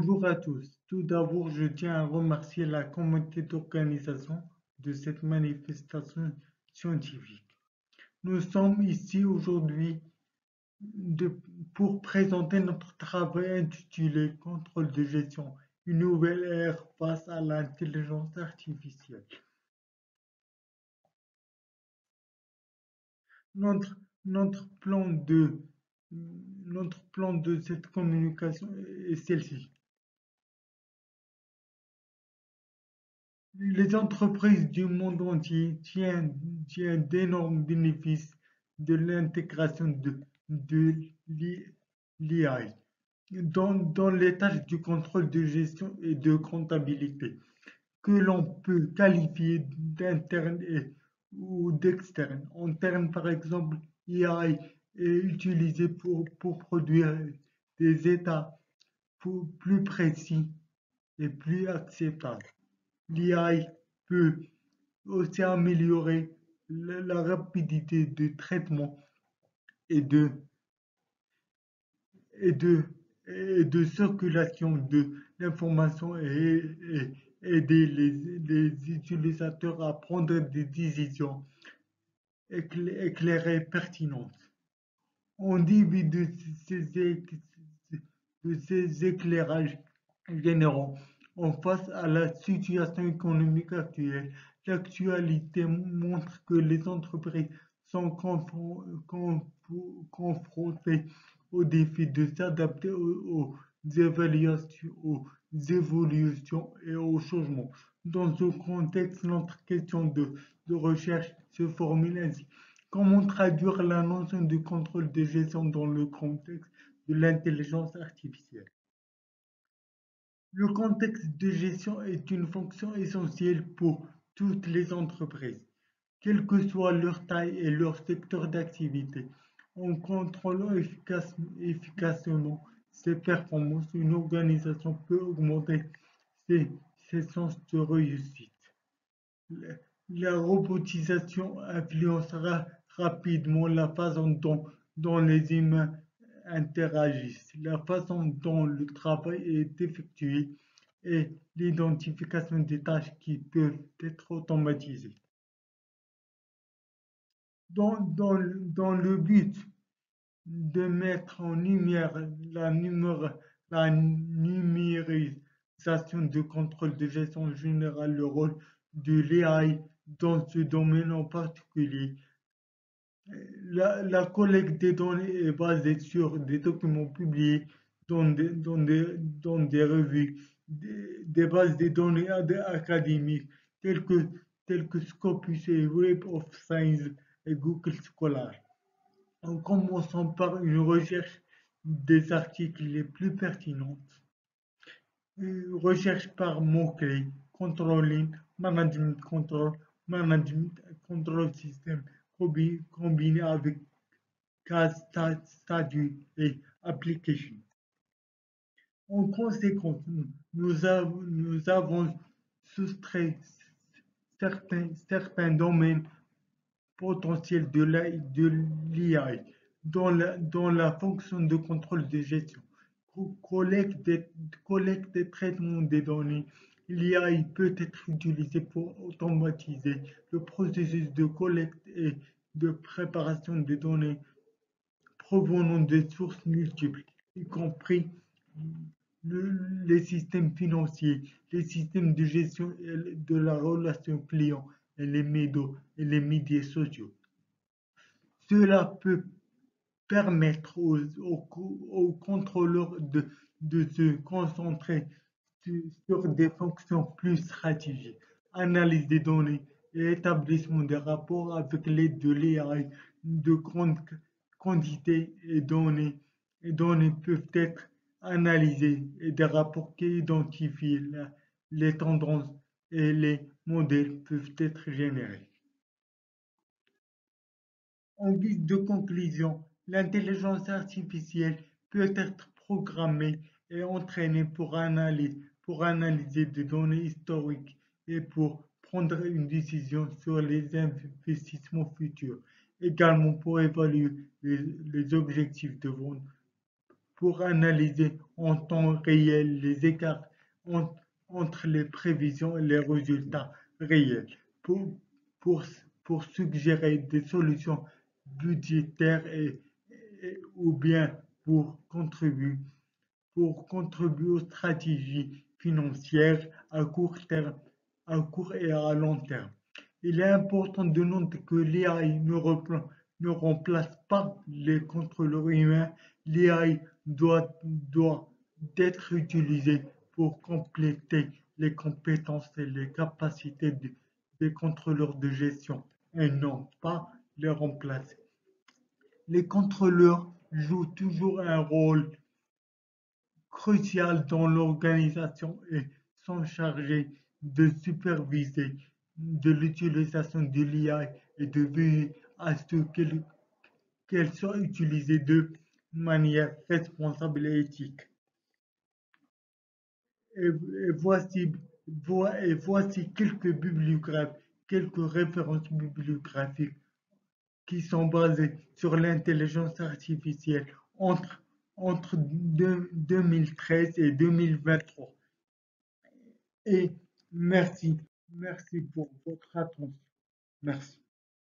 Bonjour à tous. Tout d'abord, je tiens à remercier la communauté d'organisation de cette manifestation scientifique. Nous sommes ici aujourd'hui pour présenter notre travail intitulé Contrôle de gestion, une nouvelle ère face à l'intelligence artificielle. Notre, notre plan de, notre plan de cette communication est celle-ci. Les entreprises du monde entier tiennent d'énormes bénéfices de l'intégration de l'IA dans les tâches de contrôle de gestion et de comptabilité, que l'on peut qualifier d'interne ou d'externe. En termes, par exemple, l'IA est utilisée pour produire des états plus précis et plus acceptables. L'IA peut aussi améliorer la rapidité de traitement et de, et de, et de circulation de l'information et aider les utilisateurs à prendre des décisions éclairées et pertinentes. En début de ces éclairages généraux, en face à la situation économique actuelle, l'actualité montre que les entreprises sont confrontées au défi de s'adapter aux évolutions et aux changements. Dans ce contexte, notre question de recherche se formule ainsi. Comment traduire la notion de contrôle de gestion dans le contexte de l'intelligence artificielle? Le contexte de gestion est une fonction essentielle pour toutes les entreprises, quelle que soit leur taille et leur secteur d'activité. En contrôlant efficacement ses performances, une organisation peut augmenter ses chances de réussite. La robotisation influencera rapidement la façon dont les humains interagissent, la façon dont le travail est effectué et l'identification des tâches qui peuvent être automatisées. Dans le but de mettre en lumière la numérisation de contrôle de gestion générale, le rôle de l'AI dans ce domaine en particulier. La collecte des données est basée sur des documents publiés dans des revues, des bases de données académiques telles que Scopus et Web of Science et Google Scholar. En commençant par une recherche des articles les plus pertinents, une recherche par mots-clés, controlling, management control, management control system, combiné avec case statut et application. En conséquence, nous avons soustrait certains domaines potentiels de l'IA dans la fonction de contrôle de gestion. Collecte et traitement des données, l'IA peut être utilisée pour automatiser le processus de collecte et de préparation des données provenant de sources multiples, y compris les systèmes financiers, les systèmes de gestion de la relation client et les médias sociaux. Cela peut permettre aux contrôleurs de se concentrer sur des fonctions plus stratégiques, analyse des données et établissement des rapports avec l'aide de l'AI de grandes quantités et données peuvent être analysées et des rapports qui identifient les tendances et les modèles peuvent être générés. En guise de conclusion, l'intelligence artificielle peut être programmée et entraînée pour analyser des données historiques et pour prendre une décision sur les investissements futurs, également pour évaluer les objectifs de vente pour analyser en temps réel les écarts en- entre les prévisions et les résultats réels, pour, pour, pour suggérer des solutions budgétaires ou bien pour contribuer aux stratégies financières à court terme, à court et à long terme. Il est important de noter que l'AI ne remplace pas les contrôleurs humains. L'AI doit être utilisée pour compléter les compétences et les capacités des contrôleurs de gestion et non pas les remplacer. Les contrôleurs jouent toujours un rôle crucial dans l'organisation et sont chargés de superviser de l'utilisation de l'IA et de veiller à ce qu'elle soit utilisée de manière responsable et éthique. Et voici quelques bibliographes, quelques références bibliographiques qui sont basées sur l'intelligence artificielle entre, entre 2013 et 2023. Et merci, merci pour votre attention. Merci.